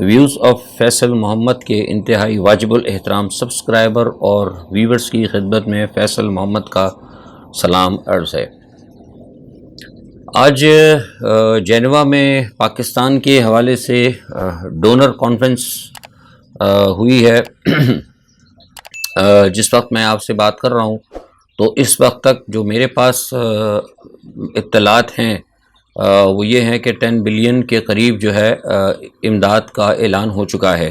Views of Faisal محمد کے انتہائی واجب الاحترام سبسکرائبر اور ویورز کی خدمت میں فیصل محمد کا سلام عرض ہے۔ آج جنیوا میں پاکستان کے حوالے سے ڈونر کانفرنس ہوئی ہے۔ جس وقت میں آپ سے بات کر رہا ہوں تو اس وقت تک جو میرے پاس اطلاعات ہیں وہ یہ ہے کہ 10 بلین کے قریب جو ہے امداد کا اعلان ہو چکا ہے۔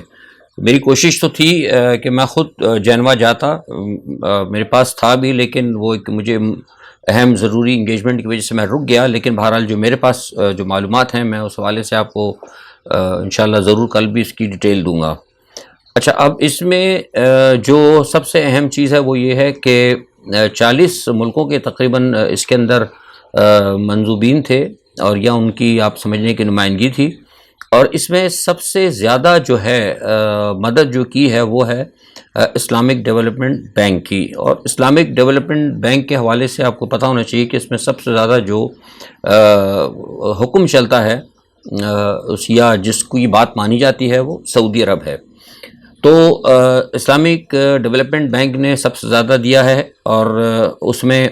میری کوشش تو تھی کہ میں خود جنیوا جاتا، میرے پاس تھا بھی، لیکن وہ ایک مجھے اہم ضروری انگیجمنٹ کی وجہ سے میں رک گیا۔ لیکن بہرحال جو میرے پاس جو معلومات ہیں میں اس حوالے سے آپ کو انشاءاللہ ضرور کل بھی اس کی ڈیٹیل دوں گا۔ اچھا، اب اس میں جو سب سے اہم چیز ہے وہ یہ ہے کہ 40 ملکوں کے تقریباً اس کے اندر منظومین تھے اور یا ان کی آپ سمجھنے کی نمائندگی تھی، اور اس میں سب سے زیادہ جو ہے مدد جو کی ہے وہ ہے اسلامک ڈیولپمنٹ بینک کی۔ اور اسلامک ڈیولپمنٹ بینک کے حوالے سے آپ کو پتہ ہونا چاہیے کہ اس میں سب سے زیادہ جو حکم چلتا ہے یا جس کی بات مانی جاتی ہے وہ سعودی عرب ہے۔ تو اسلامک ڈیولپمنٹ بینک نے سب سے زیادہ دیا ہے اور اس میں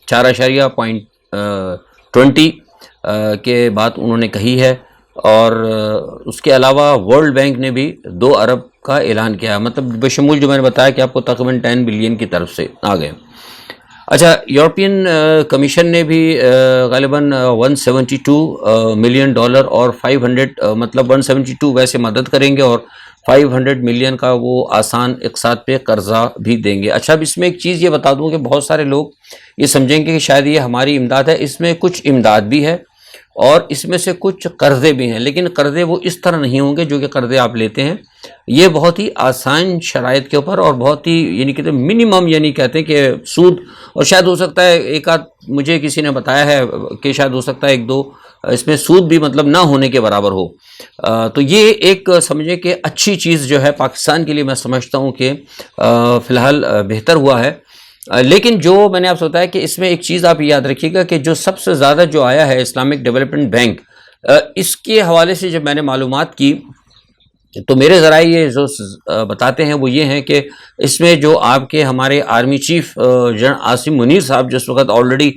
4.20 کے بات انہوں نے کہی ہے، اور اس کے علاوہ ورلڈ بینک نے بھی 2 ارب کا اعلان کیا ہے، مطلب بشمول جو میں نے بتایا کہ آپ کو تقریباً 10 بلین کی طرف سے آ گئے۔ اچھا، یورپین کمیشن نے بھی غالباً $172 ملین اور 500 مطلب 172 ویسے مدد کریں گے اور 500 ملین کا وہ آسان اقساط پہ قرضہ بھی دیں گے۔ اچھا، اب اس میں ایک چیز یہ بتا دوں کہ بہت سارے لوگ یہ سمجھیں گے کہ شاید یہ ہماری امداد ہے۔ اس میں کچھ امداد بھی ہے اور اس میں سے کچھ قرضے بھی ہیں، لیکن قرضے وہ اس طرح نہیں ہوں گے جو کہ قرضے آپ لیتے ہیں۔ یہ بہت ہی آسان شرائط کے اوپر اور بہت ہی یعنی کہ منیمم، یعنی کہتے ہیں کہ سود، اور شاید ہو سکتا ہے ایک آدھ مجھے کسی نے بتایا ہے کہ شاید ہو سکتا ہے 1-2 اس میں سود بھی مطلب نہ ہونے کے برابر ہو۔ تو یہ ایک سمجھے کہ اچھی چیز جو ہے پاکستان کے لیے میں سمجھتا ہوں کہ فی الحال بہتر ہوا ہے۔ لیکن جو میں نے آپ سے بتایا کہ اس میں ایک چیز آپ یاد رکھیے گا کہ جو سب سے زیادہ جو آیا ہے اسلامک ڈیولپمنٹ بینک، اس کے حوالے سے جب میں نے معلومات کی تو میرے ذرائع یہ جو بتاتے ہیں وہ یہ ہیں کہ اس میں جو آپ کے ہمارے army chief general Asim Munir صاحب جس وقت آلریڈی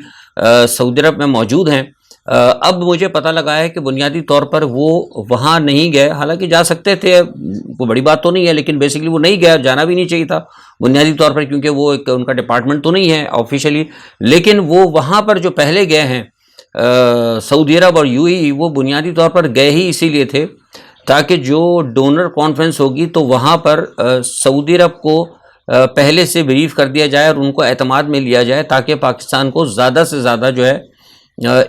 سعودی عرب میں موجود ہیں، اب مجھے پتہ لگا ہے کہ بنیادی طور پر وہ وہاں نہیں گئے، حالانکہ جا سکتے تھے، کوئی بڑی بات تو نہیں ہے، لیکن بیسیکلی وہ نہیں گیا، جانا بھی نہیں چاہیے تھا بنیادی طور پر، کیونکہ وہ ایک ان کا ڈپارٹمنٹ تو نہیں ہے آفیشلی۔ لیکن وہ وہاں پر جو پہلے گئے ہیں سعودی عرب اور UAE، وہ بنیادی طور پر گئے ہی اسی لیے تھے تاکہ جو ڈونر کانفرنس ہوگی تو وہاں پر سعودی عرب کو پہلے سے بریف کر دیا جائے اور ان کو اعتماد میں لیا جائے تاکہ پاکستان کو زیادہ سے زیادہ جو ہے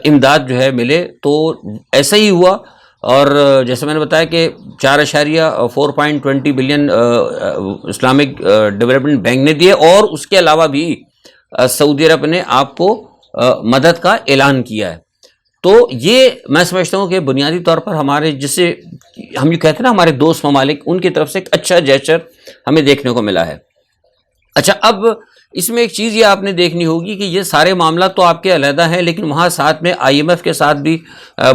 امداد جو ہے ملے۔ تو ایسا ہی ہوا، اور جیسے میں نے بتایا کہ 4.20 بلین اسلامک ڈیولپمنٹ بینک نے دیے، اور اس کے علاوہ بھی سعودی عرب نے آپ کو مدد کا اعلان کیا ہے۔ تو یہ میں سمجھتا ہوں کہ بنیادی طور پر ہمارے جسے ہم یہ کہتے ہیں نا ہمارے دوست ممالک، ان کی طرف سے ایک اچھا جیسچر ہمیں دیکھنے کو ملا ہے۔ اچھا، اب اس میں ایک چیز یہ آپ نے دیکھنی ہوگی کہ یہ سارے معاملات تو آپ کے علیحدہ ہیں، لیکن وہاں ساتھ میں IMF کے ساتھ بھی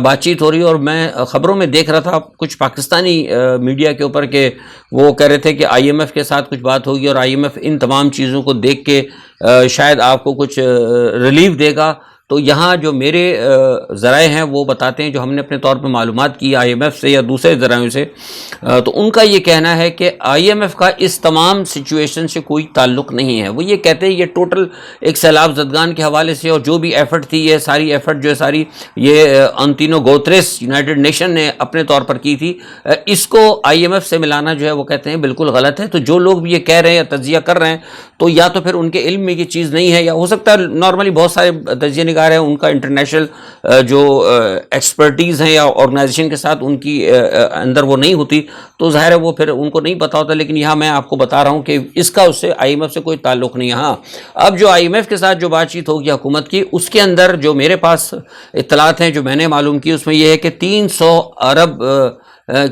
بات چیت ہو رہی ہے، اور میں خبروں میں دیکھ رہا تھا کچھ پاکستانی میڈیا کے اوپر کہ وہ کہہ رہے تھے کہ IMF کے ساتھ کچھ بات ہوگی اور IMF ان تمام چیزوں کو دیکھ کے شاید آپ کو کچھ ریلیف دے گا۔ تو یہاں جو میرے ذرائع ہیں وہ بتاتے ہیں، جو ہم نے اپنے طور پر معلومات کی IMF سے یا دوسرے ذرائع سے، تو ان کا یہ کہنا ہے کہ IMF کا اس تمام سچویشن سے کوئی تعلق نہیں ہے۔ وہ یہ کہتے ہیں یہ ٹوٹل ایک سیلاب زدگان کے حوالے سے اور جو بھی ایفرٹ تھی، یہ ساری ایفرٹ جو ہے ساری یہ انتینو گوتریس یونائٹڈ نیشن نے اپنے طور پر کی تھی، اس کو IMF سے ملانا جو ہے وہ کہتے ہیں بالکل غلط ہے۔ تو جو لوگ بھی یہ کہہ رہے ہیں یا تجزیہ کر رہے ہیں تو یا تو پھر ان کے علم میں یہ چیز نہیں ہے، یا ہو سکتا ہے نارملی بہت سارے تجزیہ نگار ہیں ان کا انٹرنیشنل جو ایکسپرٹیز ہیں یا آرگنائزیشن کے ساتھ ان کی اندر وہ نہیں ہوتی، تو ظاہر ہے وہ پھر ان کو نہیں پتا ہوتا۔ لیکن یہاں میں آپ کو بتا رہا ہوں کہ اس کا اس سے IMF سے کوئی تعلق نہیں ہے۔ ہاں، اب جو IMF کے ساتھ جو بات چیت ہوگی حکومت کی، اس کے اندر جو میرے پاس اطلاعات ہیں جو میں نے معلوم کی، اس میں یہ ہے کہ 300 ارب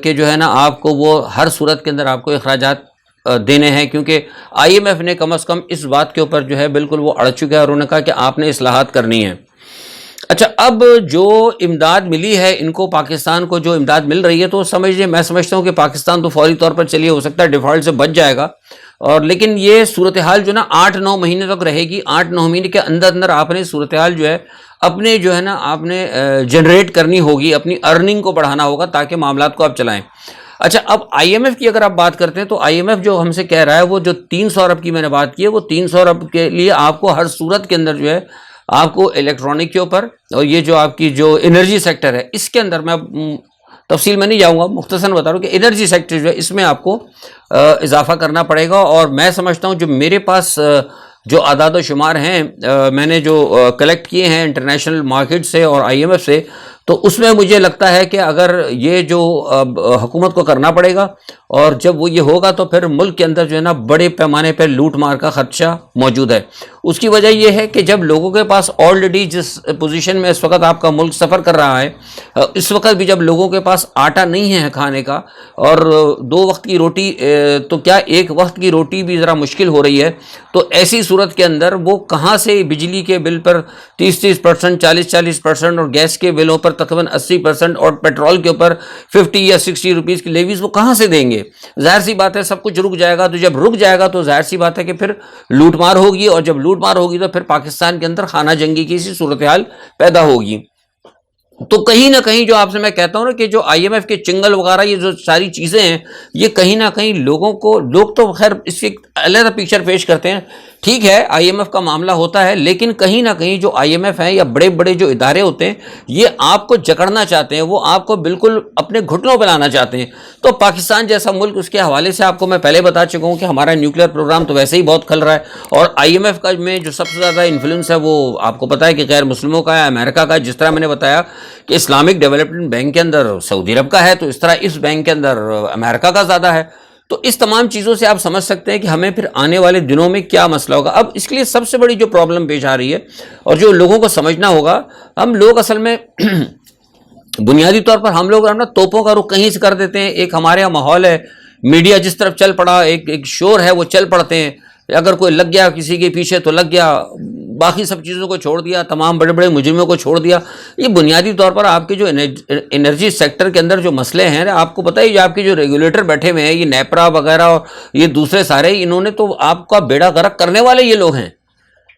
کے جو ہے نا آپ کو وہ ہر صورت کے اندر آپ کو اخراجات دینے ہیں، کیونکہ IMF نے کم از کم اس بات کے اوپر جو ہے بالکل وہ اڑ چکا ہے اور انہوں نے کہا کہ آپ نے اصلاحات کرنی ہیں۔ اچھا، اب جو امداد ملی ہے ان کو، پاکستان کو جو امداد مل رہی ہے، تو سمجھیے، میں سمجھتا ہوں کہ پاکستان تو فوری طور پر چلیے ہو سکتا ہے ڈیفالٹ سے بچ جائے گا، اور لیکن یہ صورتحال جو نا 8-9 مہینے تک رہے گی. 8-9 مہینے کے اندر اندر آپ نے صورتحال جو ہے اپنے جو ہے نا آپ نے جنریٹ کرنی ہوگی، اپنی ارننگ کو بڑھانا ہوگا تاکہ معاملات کو آپ چلائیں. اچھا، اب آئی ایم ایف کی اگر آپ بات کرتے ہیں تو آئی ایم ایف جو ہم سے کہہ رہا ہے، وہ جو 300 ارب کی میں نے بات کی ہے، وہ 300 ارب کے لیے آپ کو ہر صورت کے اندر جو ہے آپ کو الیکٹرانک کے اوپر، اور یہ جو آپ کی جو انرجی سیکٹر ہے اس کے اندر، میں تفصیل میں نہیں جاؤں گا، مختصراً بتا رہا ہوں کہ انرجی سیکٹر جو ہے اس میں آپ کو اضافہ کرنا پڑے گا. اور میں سمجھتا ہوں جو میرے پاس جو اعداد و شمار ہیں، میں نے جو کلیکٹ کیے ہیں انٹرنیشنل مارکیٹ سے اور آئی ایم ایف سے، تو اس میں مجھے لگتا ہے کہ اگر یہ جو حکومت کو کرنا پڑے گا، اور جب وہ یہ ہوگا تو پھر ملک کے اندر جو ہے نا بڑے پیمانے پہ لوٹ مار کا خدشہ موجود ہے. اس کی وجہ یہ ہے کہ جب لوگوں کے پاس آلریڈی جس پوزیشن میں اس وقت آپ کا ملک سفر کر رہا ہے، اس وقت بھی جب لوگوں کے پاس آٹا نہیں ہے کھانے کا، اور 2 وقت کی روٹی تو کیا 1 وقت کی روٹی بھی ذرا مشکل ہو رہی ہے، تو ایسی صورت کے اندر وہ کہاں سے بجلی کے بل پر 30% 40% اور گیس کے بلوں پر تقریباً 80% اور پیٹرول کے اوپر 50 یا 60 روپیز کی لیویز وہ کہاں سے دیں گے؟ ظاہر سی بات ہے سب کچھ رک جائے گا. تو جب رک جائے گا تو ظاہر سی بات ہے کہ پھر لوٹ مار ہوگی، اور جب لوٹ مار ہوگی تو پھر پاکستان کے اندر خانہ جنگی کی سی صورتحال پیدا ہوگی. تو کہیں نہ کہیں جو آپ سے میں کہتا ہوں نا کہ جو آئی ایم ایف کے چنگل وغیرہ یہ جو ساری چیزیں ہیں، یہ کہیں نہ کہیں لوگ تو خیر اس کی علیحدہ پکچر پیش کرتے ہیں. ٹھیک ہے، آئی ایم ایف کا معاملہ ہوتا ہے، لیکن کہیں نہ کہیں جو آئی ایم ایف ہیں یا بڑے بڑے جو ادارے ہوتے ہیں، یہ آپ کو جکڑنا چاہتے ہیں، وہ آپ کو بالکل اپنے گھٹنوں پہ لانا چاہتے ہیں. تو پاکستان جیسا ملک، اس کے حوالے سے آپ کو میں پہلے بتا چکا ہوں کہ ہمارا نیوکلیر پروگرام تو ویسے ہی بہت کھل رہا ہے، اور آئی ایم ایف کا میں جو سب سے زیادہ انفلوئنس ہے وہ آپ کو پتا ہے کہ غیر مسلموں کا ہے، امریکہ کا. جس طرح میں نے بتایا کہ اسلامک ڈیولپمنٹ بینک کے اندر سعودی عرب کا ہے، تو اس طرح اس بینک کے اندر امریکہ کا زیادہ ہے. تو اس تمام چیزوں سے آپ سمجھ سکتے ہیں کہ ہمیں پھر آنے والے دنوں میں کیا مسئلہ ہوگا. اب اس کے لیے سب سے بڑی جو پرابلم پیش آ رہی ہے اور جو لوگوں کو سمجھنا ہوگا، ہم لوگ اصل میں بنیادی طور پر ہم لوگ اپنا توپوں کا رخ کہیں سے کر دیتے ہیں. ایک ہمارے یہاں ماحول ہے، میڈیا جس طرف چل پڑا، ایک شور ہے وہ چل پڑتے ہیں. اگر کوئی لگ گیا کسی کے پیچھے تو لگ گیا، باقی سب چیزوں کو چھوڑ دیا، تمام بڑے بڑے مجرموں کو چھوڑ دیا. یہ بنیادی طور پر آپ کے جو انرجی سیکٹر کے اندر جو مسئلے ہیں، آپ کو پتہ ہے، آپ کے جو ریگولیٹر بیٹھے ہوئے ہیں، یہ نیپرا وغیرہ اور یہ دوسرے سارے، انہوں نے تو آپ کا بیڑا غرق کرنے والے یہ لوگ ہیں.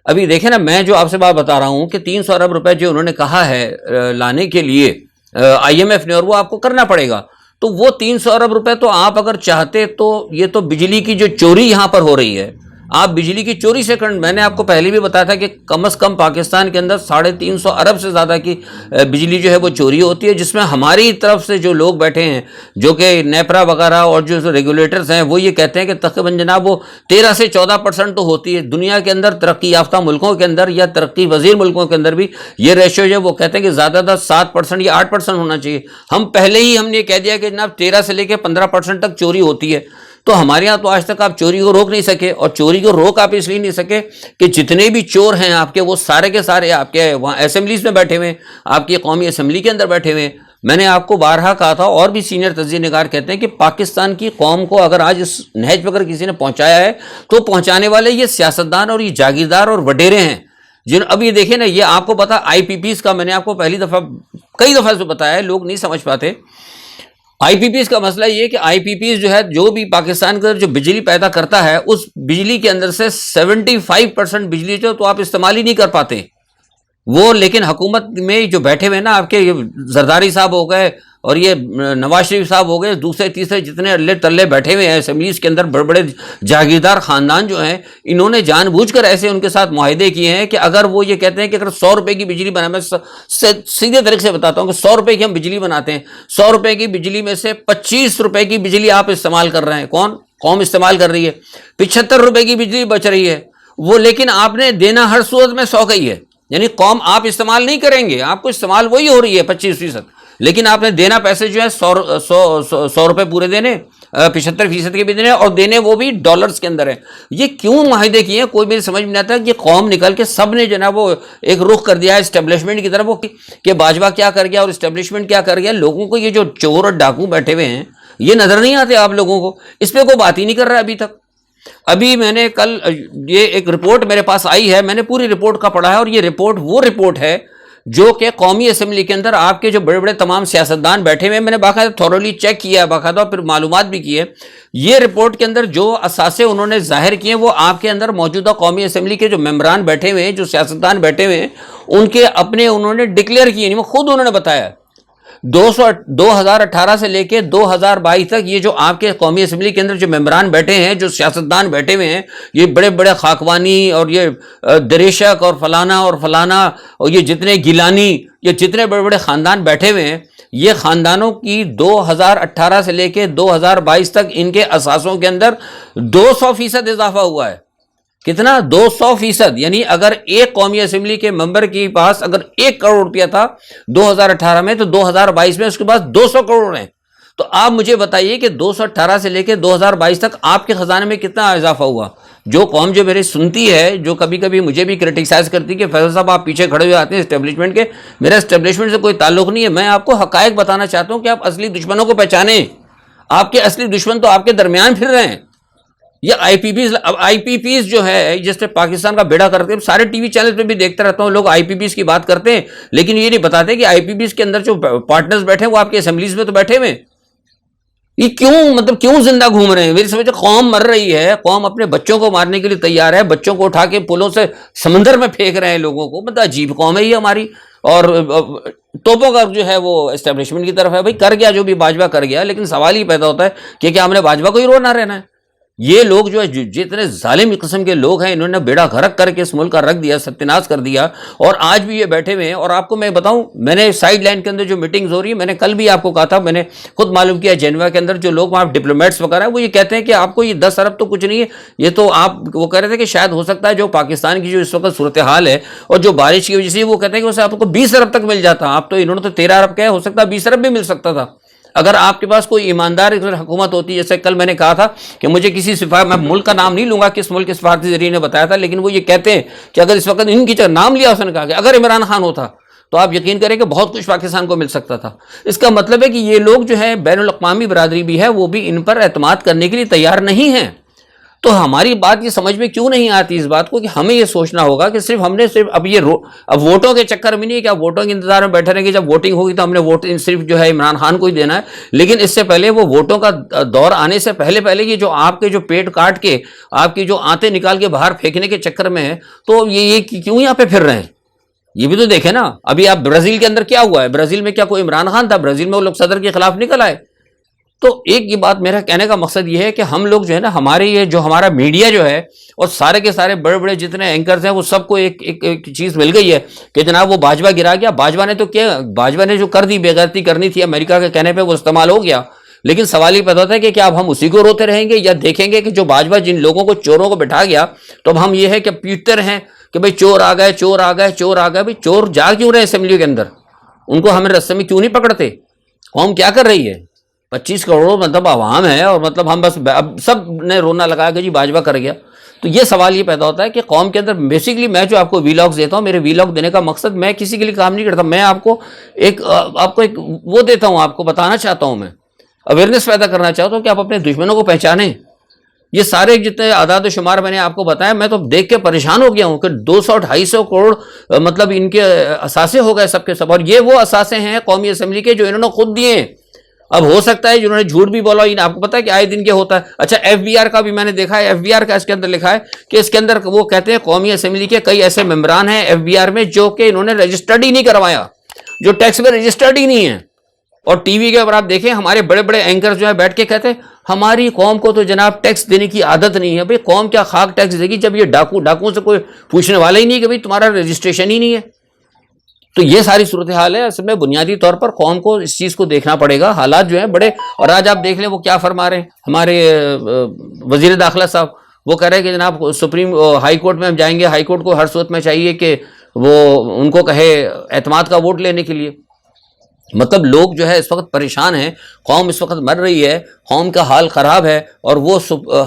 ابھی دیکھیں نا، میں جو آپ سے بات بتا رہا ہوں کہ 300 ارب روپے جو انہوں نے کہا ہے لانے کے لیے آئی ایم ایف نے، اور وہ آپ کو کرنا پڑے گا، تو وہ 300 ارب روپے تو آپ اگر چاہتے تو یہ تو بجلی کی جو چوری یہاں پر ہو رہی ہے، آپ بجلی کی چوری سے میں نے آپ کو پہلے بھی بتایا تھا کہ کم از کم پاکستان کے اندر 350 ارب سے زیادہ کی بجلی جو ہے وہ چوری ہوتی ہے، جس میں ہماری طرف سے جو لوگ بیٹھے ہیں، جو کہ نیپرا وغیرہ اور جو ریگولیٹرز ہیں، وہ یہ کہتے ہیں کہ تقریباً جناب وہ 13 سے 14% تو ہوتی ہے. دنیا کے اندر ترقی یافتہ ملکوں کے اندر یا ترقی پذیر ملکوں کے اندر بھی یہ ریشو جو ہے وہ کہتے ہیں کہ زیادہ تر 7% یا 8% ہونا چاہیے. پہلے ہی ہم نے کہہ دیا کہ جناب 13 سے لے کے 15% تک چوری ہوتی ہے. تو ہمارے یہاں تو آج تک آپ چوری کو روک نہیں سکے، اور چوری کو روک آپ اس لیے نہیں سکے کہ جتنے بھی چور ہیں آپ کے، وہ سارے کے سارے آپ کے وہاں اسمبلیز میں بیٹھے ہوئے، آپ کی قومی اسمبلی کے اندر بیٹھے ہوئے. میں نے آپ کو بارہا کہا تھا، اور بھی سینئر تجزیہ نگار کہتے ہیں کہ پاکستان کی قوم کو اگر آج اس نہج پہ اگر کسی نے پہنچایا ہے تو پہنچانے والے یہ سیاستدان اور یہ جاگیردار اور وڈیرے ہیں. اب یہ دیکھیں نا، یہ آپ کو پتا آئی پی پیز کا میں نے آپ کو کئی دفعہ سے بتایا ہے، لوگ نہیں سمجھ پاتے. آئی پی پیز کا مسئلہ یہ ہے کہ آئی پی پیز جو ہے، جو بھی پاکستان کے اندر جو بجلی پیدا کرتا ہے، اس بجلی کے اندر سے 75% بجلی جو تو آپ استعمال ہی نہیں کر پاتے وہ. لیکن حکومت میں جو بیٹھے ہوئے نا آپ کے، یہ زرداری صاحب ہو گئے اور یہ نواز شریف صاحب ہو گئے، دوسرے تیسرے جتنے اللہ تلے بیٹھے ہوئے ہیں اسمبلیز کے اندر، بڑے بڑے جاگیردار خاندان جو ہیں، انہوں نے جان بوجھ کر ایسے ان کے ساتھ معاہدے کیے ہیں کہ اگر وہ یہ کہتے ہیں کہ اگر 100 روپے کی بجلی بنا، میں سیدھے طریقے سے بتاتا ہوں کہ 100 روپے کی ہم بجلی بناتے ہیں، 100 روپے کی بجلی میں سے 25 روپے کی بجلی آپ استعمال کر رہے ہیں. کون؟ قوم استعمال کر رہی ہے. 75 روپے کی بجلی بچ رہی ہے وہ، لیکن آپ نے دینا ہر صورت میں 100 کا ہی ہے. یعنی قوم آپ استعمال نہیں کریں گے، آپ کو استعمال وہی ہو رہی ہے 25%، لیکن آپ نے دینا پیسے جو ہے 100 روپے پورے دینے، 75% کے بھی دینے، اور دینے وہ بھی ڈالرز کے اندر ہے. یہ کیوں معاہدے کیے ہیں کوئی میری سمجھ میں نہیں آتا. کہ قوم نکل کے سب نے جناب وہ ایک رخ کر دیا ہے اسٹیبلشمنٹ کی طرف، وہ کہ باجوہ کیا کر گیا اور اسٹیبلشمنٹ کیا کر گیا. لوگوں کو یہ جو چور اور ڈاکو بیٹھے ہوئے ہیں یہ نظر نہیں آتے آپ لوگوں کو، اس پہ کوئی بات ہی نہیں کر رہا ابھی تک. ابھی میں نے کل یہ ایک رپورٹ میرے پاس آئی ہے، میں نے پوری رپورٹ کا پڑھا ہے، اور یہ رپورٹ وہ رپورٹ ہے جو کہ قومی اسمبلی کے اندر آپ کے جو بڑے بڑے تمام سیاستدان بیٹھے ہوئے ہیں، میں نے باقاعدہ تھورولی چیک کیا ہے، باقاعدہ پھر معلومات بھی کی ہے، یہ رپورٹ کے اندر جو اثاثے انہوں نے ظاہر کیے ہیں وہ آپ کے اندر موجودہ قومی اسمبلی کے جو ممبران بیٹھے ہوئے ہیں، جو سیاستدان بیٹھے ہوئے ہیں، ان کے اپنے انہوں نے ڈکلیئر کیے، نہیں وہ خود انہوں نے بتایا 2018 سے لے کے 2022 تک یہ جو آپ کے قومی اسمبلی کے اندر جو ممبران بیٹھے ہیں، جو سیاستدان بیٹھے ہوئے ہیں، یہ بڑے بڑے خاکوانی اور یہ دریشک اور فلانا اور یہ جتنے گیلانی، یہ جتنے بڑے بڑے خاندان بیٹھے ہوئے ہیں، یہ خاندانوں کی 2018 سے لے کے 2022 تک ان کے اثاثوں کے اندر 200% اضافہ ہوا ہے۔ کتنا؟ 200%۔ یعنی اگر ایک قومی اسمبلی کے ممبر کے پاس اگر 1 کروڑ روپیہ تھا 2018 میں، تو 2022 میں اس کے پاس 200 کروڑ ہیں۔ تو آپ مجھے بتائیے کہ 218 سے لے کے 2022 تک آپ کے خزانے میں کتنا اضافہ ہوا؟ جو قوم جو میری سنتی ہے، جو کبھی کبھی مجھے بھی کرٹیسائز کرتی کہ فیصل صاحب آپ پیچھے کھڑے ہوئے آتے ہیں اسٹیبلشمنٹ کے، میرا اسٹیبلشمنٹ سے کوئی تعلق نہیں ہے، میں آپ کو حقائق بتانا چاہتا ہوں کہ آپ اصلی دشمنوں کو پہچانیں۔ آپ کے اصلی دشمن تو آپ کے درمیان پھر رہے ہیں۔ یہ آئی پی پیز جو ہے، جس سے پاکستان کا بیڑا کرتے ہیں، سارے ٹی وی چینل پہ بھی دیکھتا رہتا ہوں، لوگ آئی پی پیز کی بات کرتے ہیں، لیکن یہ نہیں بتاتے کہ آئی پی پیز کے اندر جو پارٹنرز بیٹھے ہیں وہ آپ کے اسمبلیز میں تو بیٹھے ہوئے ہیں۔ یہ کیوں زندہ گھوم رہے ہیں؟ میری سمجھ قوم مر رہی ہے، قوم اپنے بچوں کو مارنے کے لیے تیار ہے، بچوں کو اٹھا کے پلوں سے سمندر میں پھینک رہے ہیں لوگوں کو۔ مطلب عجیب قوم ہے یہ ہماری، اور توپوں کا جو ہے وہ اسٹیبلشمنٹ کی طرف ہے۔ بھائی کر گیا جو بھی باجوہ کر گیا، لیکن سوال ہی پیدا ہوتا ہے کہ کیا ہم نے باجوہ کو ہی رونا رہنا ہے؟ یہ لوگ جو ہے جتنے ظالم قسم کے لوگ ہیں، انہوں نے بیڑا غرق کر کے اس ملک کا رکھ دیا، ستیاناش کر دیا، اور آج بھی یہ بیٹھے ہوئے ہیں۔ اور آپ کو میں بتاؤں، میں نے سائیڈ لائن کے اندر جو میٹنگز ہو رہی ہیں، میں نے کل بھی آپ کو کہا تھا، میں نے خود معلوم کیا جنیوا کے اندر جو لوگ وہاں ڈپلومیٹس وغیرہ وہ یہ کہتے ہیں کہ آپ کو یہ 10 ارب تو کچھ نہیں ہے، یہ تو آپ وہ کہہ رہے تھے کہ شاید ہو سکتا ہے جو پاکستان کی جو اس وقت صورتحال ہے اور جو بارش کی وجہ سے، وہ کہتے ہیں کہ اسے آپ کو 20 ارب تک مل جاتا۔ آپ تو انہوں نے تو 13 ارب کہا، ہو سکتا ہے 20 ارب بھی مل سکتا تھا اگر آپ کے پاس کوئی ایماندار حکومت ہوتی۔ جیسے کل میں نے کہا تھا کہ مجھے کسی میں ملک کا نام نہیں لوں گا، کس ملک کے سفارتی ذریعے نے بتایا تھا، لیکن وہ یہ کہتے ہیں کہ اگر اس وقت ان کی جگہ نام لیا، اس نے کہا کہ اگر عمران خان ہوتا تو آپ یقین کریں کہ بہت کچھ پاکستان کو مل سکتا تھا۔ اس کا مطلب ہے کہ یہ لوگ جو ہے، بین الاقوامی برادری بھی ہے، وہ بھی ان پر اعتماد کرنے کے لیے تیار نہیں ہیں۔ تو ہماری بات یہ سمجھ میں کیوں نہیں آتی اس بات کو کہ ہمیں یہ سوچنا ہوگا کہ اب ووٹوں کے چکر میں نہیں ہے کہ اب ووٹوں کے انتظار میں بیٹھے رہیں گے، جب ووٹنگ ہوگی تو ہم نے ووٹ صرف جو ہے عمران خان کو ہی دینا ہے۔ لیکن اس سے پہلے، وہ ووٹوں کا دور آنے سے پہلے یہ جو آپ کے جو پیٹ کاٹ کے، آپ کی جو آنتیں نکال کے باہر پھینکنے کے چکر میں ہے، تو یہ کیوں یہاں پہ پھر رہے ہیں؟ یہ بھی تو دیکھیں نا۔ ابھی آپ برازیل کے اندر کیا ہوا ہے؟ برازیل میں کیا کوئی عمران خان تھا؟ برازیل میں وہ لوگ صدر کے خلاف نکل آئے۔ تو ایک یہ بات میرا کہنے کا مقصد یہ ہے کہ ہم لوگ جو ہے نا، ہمارے یہ جو ہمارا میڈیا جو ہے، اور سارے کے سارے بڑے بڑے جتنے اینکرز ہیں، وہ سب کو ایک چیز مل گئی ہے کہ جناب وہ باجوہ گرا گیا۔ باجوہ نے تو کیا، باجوہ نے جو کر دی، بے غیرتی کرنی تھی امریکہ کے کہنے پہ، وہ استعمال ہو گیا۔ لیکن سوال یہ پیدا ہوتا ہے کہ کیا اب ہم اسی کو روتے رہیں گے، یا دیکھیں گے کہ جو باجوہ جن لوگوں کو، چوروں کو بٹھا گیا، تو اب ہم یہ ہے کہ پیٹتے رہیں کہ بھئی چور آ گئے، چور آ گئے، چور آ گئے۔ بھئی چور جا کیوں رہے اسمبلی کے اندر؟ ان کو ہمیں رستے میں کیوں نہیں پکڑتے؟ قوم کیا کر رہی ہے؟ 25 کروڑ مطلب عوام ہے، اور مطلب ہم بس اب سب نے رونا لگایا کہ جی باجوہ کر گیا۔ تو یہ سوال یہ پیدا ہوتا ہے کہ قوم کے اندر بیسیکلی، میں جو آپ کو ویلاگز دیتا ہوں، میرے ویلاگ دینے کا مقصد، میں کسی کے لیے کام نہیں کرتا، میں آپ کو ایک وہ دیتا ہوں، آپ کو بتانا چاہتا ہوں، میں اویئرنیس پیدا کرنا چاہتا ہوں کہ آپ اپنے دشمنوں کو پہچانیں۔ یہ سارے جتنے اعداد و شمار میں نے آپ کو بتایا، میں تو دیکھ کے پریشان ہو گیا ہوں کہ 200-250 کروڑ مطلب ان کے اثاثے ہو گئے سب کے سب، اور یہ وہ اثاثے ہیں قومی اسمبلی کے جو انہوں نے خود دیے ہیں۔ اب ہو سکتا ہے جنہوں نے جھوٹ بھی بولا، آپ کو پتا ہے کہ آئے دن کے ہوتا ہے۔ اچھا ایف بی آر کا بھی میں نے دیکھا ہے، ایف بی آر کا اس کے اندر لکھا ہے کہ اس کے اندر وہ کہتے ہیں قومی اسمبلی کے کئی ایسے ممبران ہیں ایف بی آر میں جو کہ انہوں نے رجسٹرڈ ہی نہیں کروایا، جو ٹیکس میں رجسٹرڈ ہی نہیں ہے۔ اور ٹی وی کے اوپر آپ دیکھیں، ہمارے بڑے بڑے اینکر جو ہے بیٹھ کے کہتے ہیں ہماری قوم کو تو جناب ٹیکس دینے کی عادت نہیں ہے۔ بھئی قوم کیا خاک ٹیکس دے گی جب یہ ڈاکوں سے کوئی پوچھنے والا ہی نہیں کہ بھئی تمہارا رجسٹریشن ہی نہیں ہے۔ تو یہ ساری صورتحال ہے۔ اصل میں بنیادی طور پر قوم کو اس چیز کو دیکھنا پڑے گا، حالات جو ہیں بڑے، اور آج آپ دیکھ لیں وہ کیا فرما رہے ہیں ہمارے وزیر داخلہ صاحب، وہ کہہ رہے ہیں کہ جناب سپریم ہائی کورٹ میں ہم جائیں گے، ہائی کورٹ کو ہر صورت میں چاہیے کہ وہ ان کو کہے اعتماد کا ووٹ لینے کے لیے۔ مطلب لوگ جو ہے اس وقت پریشان ہیں، قوم اس وقت مر رہی ہے، قوم کا حال خراب ہے، اور وہ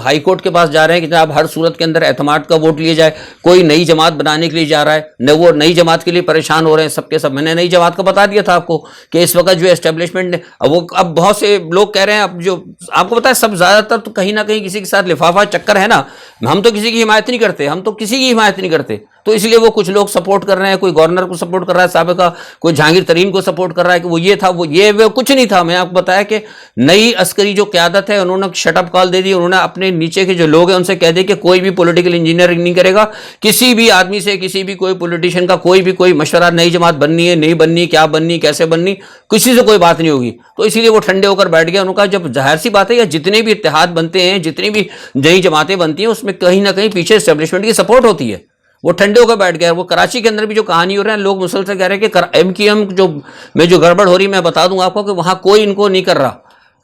ہائی کورٹ کے پاس جا رہے ہیں کہ جناب ہر صورت کے اندر اعتماد کا ووٹ لیا جائے۔ کوئی نئی جماعت بنانے کے لیے جا رہا ہے، نہ وہ نئی جماعت کے لیے پریشان ہو رہے ہیں سب کے سب۔ میں نے نئی جماعت کا بتا دیا تھا آپ کو کہ اس وقت جو اسٹیبلشمنٹ نے اب بہت سے لوگ کہہ رہے ہیں، اب جو آپ کو پتا ہے سب زیادہ تر تو کہیں نہ کہیں کسی کے ساتھ لفافہ چکر ہے نا، ہم تو کسی کی حمایت نہیں کرتے، ہم تو کسی کی حمایت نہیں کرتے۔ تو اس لیے وہ کچھ لوگ سپورٹ کر رہے ہیں, کوئی گورنر کو سپورٹ کر رہا ہے سابقہ, کوئی جہانگیر ترین کو سپورٹ کر رہا ہے کہ وہ یہ تھا, وہ کچھ نہیں تھا. میں آپ کو بتایا کہ نئی عسکری جو قیادت ہے انہوں نے شٹ اپ کال دے دی, انہوں نے اپنے نیچے کے جو لوگ ہیں ان سے کہہ دیا کہ کوئی بھی پولیٹیکل انجینئرنگ نہیں کرے گا, کسی بھی آدمی سے, کسی بھی کوئی پولیٹیشین کا کوئی مشورہ, نئی جماعت بننی ہے نہیں بننی, کیا بننی, کیسے بننی, کسی سے کوئی بات نہیں ہوگی. تو اسی لیے وہ ٹھنڈے ہو کر بیٹھ گیا. انہوں نے کہا جب ظاہر سی بات ہے, یا جتنے بھی اتحاد بنتے ہیں, جتنی بھی نئی جماعتیں بنتی ہیں, اس میں کہیں نہ کہیں پیچھے اسٹیبلشمنٹ کی سپورٹ ہوتی ہے. وہ ٹھنڈے ہو کر بیٹھ گئے. وہ کراچی کے اندر بھی جو کہانی ہو رہا ہے, لوگ مسلسل کہہ رہے ہیں کہ ایم کیو ایم جو گڑبڑ ہو رہی ہے, میں بتا دوں آپ کو کہ وہاں کوئی ان کو نہیں کر رہا.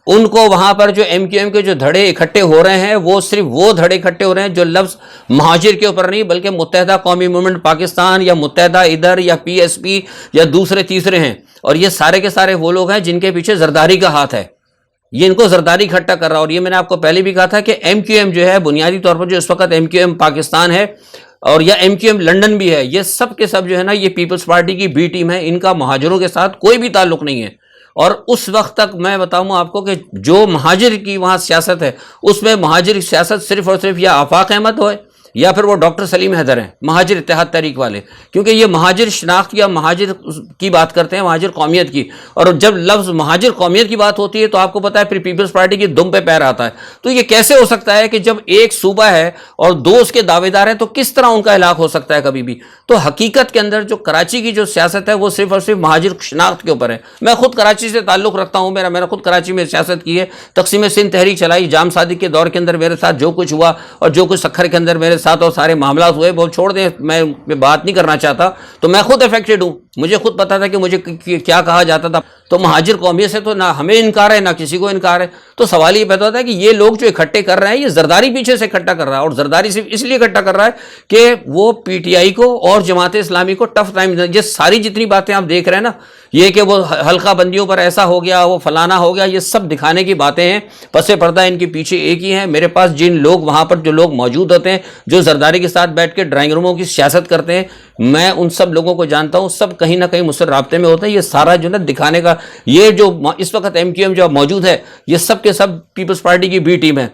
ان کو وہاں پر جو ایم کیو ایم کے جو دھڑے اکٹھے ہو رہے ہیں, وہ صرف وہ دھڑے اکٹھے ہو رہے ہیں جو لفظ مہاجر کے اوپر نہیں, بلکہ متحدہ قومی موومنٹ پاکستان یا متحدہ ادھر یا پی ایس پی یا دوسرے تیسرے ہیں. اور یہ سارے کے سارے وہ لوگ ہیں جن کے پیچھے زرداری کا ہاتھ ہے. یہ ان کو زرداری اکٹھا کر رہا. اور یہ میں نے آپ کو پہلے بھی کہا تھا کہ ایم کیو ایم جو ہے بنیادی طور پر جو اس وقت ایم کیو ایم پاکستان ہے اور یا ایم کیو ایم لنڈن بھی ہے, یہ سب کے سب جو ہے نا یہ پیپلز پارٹی کی بی ٹیم ہے. ان کا مہاجروں کے ساتھ کوئی بھی تعلق نہیں ہے. اور اس وقت تک میں بتاؤں آپ کو کہ جو مہاجر کی وہاں سیاست ہے, اس میں مہاجر سیاست صرف اور صرف یا آفاق احمد ہوئے یا پھر وہ ڈاکٹر سلیم حیدر ہیں, مہاجر اتحاد تحریک والے. کیونکہ یہ مہاجر شناخت یا مہاجر کی بات کرتے ہیں, مہاجر قومیت کی. اور جب لفظ مہاجر قومیت کی بات ہوتی ہے تو آپ کو پتہ ہے پھر پیپلز پارٹی کی دم پہ پیر آتا ہے. تو یہ کیسے ہو سکتا ہے کہ جب ایک صوبہ ہے اور دو اس کے دعوے دار ہیں, تو کس طرح ان کا ہلاک ہو سکتا ہے کبھی بھی. تو حقیقت کے اندر جو کراچی کی جو سیاست ہے وہ صرف اور صرف مہاجر شناخت کے اوپر ہے. میں خود کراچی سے تعلق رکھتا ہوں, میں نے خود کراچی میں سیاست کی ہے, تقسیم سندھ تحریک چلائی, جام صادق کے دور کے اندر میرے ساتھ جو کچھ ہوا اور جو کچھ سکھر کے اندر میرے ساتھ اور سارے معاملات ہوئے, وہ چھوڑ دیں, میں بات نہیں کرنا چاہتا. تو میں خود افیکٹڈ ہوں, مجھے خود پتا تھا کہ مجھے کیا کہا جاتا تھا. تو مہاجر قومیت سے تو نہ ہمیں انکار ہے نہ کسی کو انکار ہے. تو سوال یہ پیدا ہوتا ہے کہ یہ لوگ جو اکٹھے کر رہے ہیں, یہ زرداری پیچھے سے اکٹھا کر رہا ہے. اور زرداری صرف اس لیے اکٹھا کر رہا ہے کہ وہ پی ٹی آئی کو اور جماعت اسلامی کو ٹف ٹائم, یہ ساری جتنی باتیں آپ دیکھ رہے ہیں نا, یہ کہ وہ حلقہ بندیوں پر ایسا ہو گیا, وہ فلانا ہو گیا, یہ سب دکھانے کی باتیں ہیں. پس پردہ ان کے پیچھے ایک ہی ہے. میرے پاس جن لوگ وہاں پر جو لوگ موجود ہوتے ہیں, جو زرداری کے ساتھ بیٹھ کے ڈرائنگ روموں کی سیاست کرتے ہیں, میں ان سب لوگوں کو جانتا ہوں. سب کہیں نہ کہیں مجھ سے رابطے میں ہوتے ہیں. یہ سارا جو نا دکھانے کا, یہ جو اس وقت ایم کیو ایم جو موجود ہے, یہ سب کے سب پیپلز پارٹی کی بی ٹیم ہے.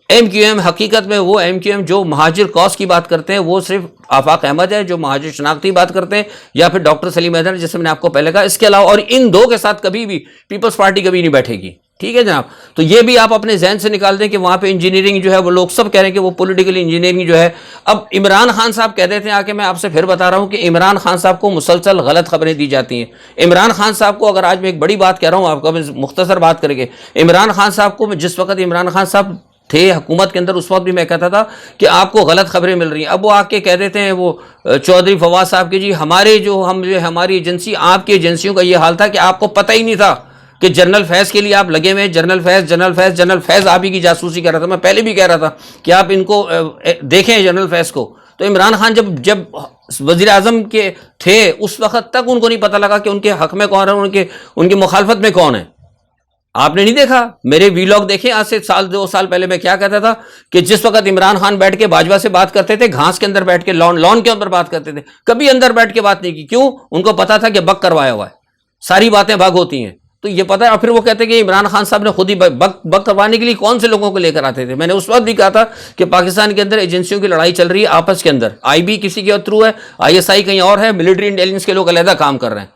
ایم کیو ایم حقیقت میں وہ ایم کیو ایم جو مہاجر کاز کی بات کرتے ہیں, وہ صرف آفاق احمد ہے جو مہاجر شناختی بات کرتے ہیں, یا پھر ڈاکٹر سلیم حیدر جیسے میں نے آپ کو پہلے کہا. اس کے علاوہ اور ان دو کے ساتھ کبھی بھی پیپلز پارٹی کبھی نہیں بیٹھے گی. ٹھیک ہے جناب. تو یہ بھی آپ اپنے ذہن سے نکال دیں کہ وہاں پہ انجینئرنگ جو ہے, وہ لوگ سب کہہ رہے ہیں کہ وہ پولیٹیکل انجینئرنگ جو ہے. اب عمران خان صاحب کہہ دیتے ہیں آ کے, میں آپ سے پھر بتا رہا ہوں کہ عمران خان صاحب کو مسلسل غلط خبریں دی جاتی ہیں. عمران خان صاحب کو اگر آج میں ایک بڑی بات کہہ رہا ہوں آپ کو, مختصر بات کر کے, عمران خان صاحب کو جس وقت عمران خان صاحب تھے حکومت کے اندر, اس وقت بھی میں کہتا تھا کہ آپ کو غلط خبریں مل رہی ہیں. اب وہ آ کے کہہ دیتے ہیں وہ چودھری فواد صاحب کے, جی ہماری ایجنسی, آپ کی ایجنسیوں کا یہ حال تھا کہ آپ کو پتہ ہی نہیں تھا کہ جنرل فیض کے لیے آپ لگے ہوئے. جنرل فیض آپ ہی کی جاسوسی کر رہا تھا. میں پہلے بھی کہہ رہا تھا کہ آپ ان کو دیکھیں جنرل فیض کو. تو عمران خان جب وزیر اعظم کے تھے, اس وقت تک ان کو نہیں پتہ لگا کہ ان کے حق میں کون ہے, ان کی مخالفت میں کون ہے. آپ نے نہیں دیکھا میرے ویلاگ دیکھیں آج سے 2 سال پہلے میں کیا کہتا تھا کہ جس وقت عمران خان بیٹھ کے باجوہ سے بات کرتے تھے, گھاس کے اندر بیٹھ کے, لان کے اندر بات کرتے تھے, کبھی اندر بیٹھ کے بات نہیں کی. کیوں؟ ان کو پتا تھا کہ بک کروایا ہوا ہے, ساری باتیں بگ ہوتی ہیں. تو یہ پتہ ہے. اور پھر وہ کہتے ہیں کہ عمران خان صاحب نے خود ہی بک کروانے کے لیے کون سے لوگوں کو لے کر آتے تھے. میں نے اس وقت بھی کہا تھا کہ پاکستان کے اندر ایجنسیوں کی لڑائی چل رہی ہے آپس کے اندر. آئی بی کسی کے تھرو ہے, آئی ایس آئی کہیں اور ہے, ملٹری انٹیلیجنس کے لوگ علیحدہ کام کر رہے ہیں.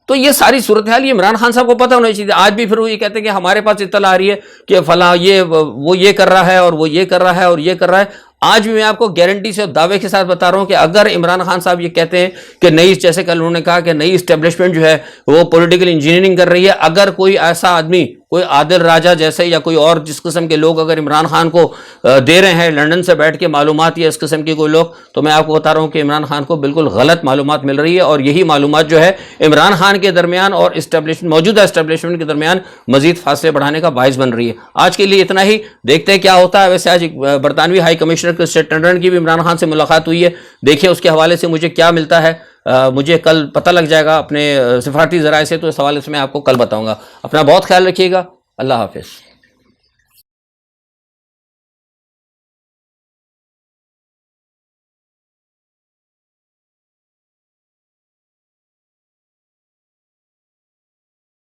تو یہ ساری صورتحال یہ عمران خان صاحب کو پتہ ہونا چاہیے. آج بھی پھر وہ یہ کہتے ہیں کہ ہمارے پاس اطلاع آ رہی ہے کہ فلاں وہ یہ کر رہا ہے اور وہ یہ کر رہا ہے اور یہ کر رہا ہے. آج بھی میں آپ کو گارنٹی سے اور دعوے کے ساتھ بتا رہا ہوں کہ اگر عمران خان صاحب یہ کہتے ہیں کہ نئی, جیسے کل انہوں نے کہا کہ نئی اسٹیبلشمنٹ جو ہے وہ پولیٹیکل انجینئرنگ کر رہی ہے, اگر کوئی ایسا آدمی, کوئی عادل راجہ جیسے یا کوئی اور جس قسم کے لوگ اگر عمران خان کو دے رہے ہیں لندن سے بیٹھ کے معلومات یا اس قسم کے کوئی لوگ, تو میں آپ کو بتا رہا ہوں کہ عمران خان کو بالکل غلط معلومات مل رہی ہے. اور یہی معلومات جو ہے عمران خان کے درمیان اور موجودہ اسٹیبلشمنٹ کے درمیان مزید فاصلے بڑھانے کا باعث بن رہی ہے. آج کے لیے اتنا ہی, دیکھتے ہیں کیا ہوتا ہے. ویسے آج برطانوی ہائی کمشنر کرسٹین ٹنڈن کی بھی عمران خان سے ملاقات ہوئی ہے, دیکھیں اس کے حوالے سے مجھے کیا ملتا ہے. مجھے کل پتہ لگ جائے گا اپنے سفارتی ذرائع سے, تو اس حوالے سے میں آپ کو کل بتاؤں گا. اپنا بہت خیال رکھیے گا. اللہ حافظ.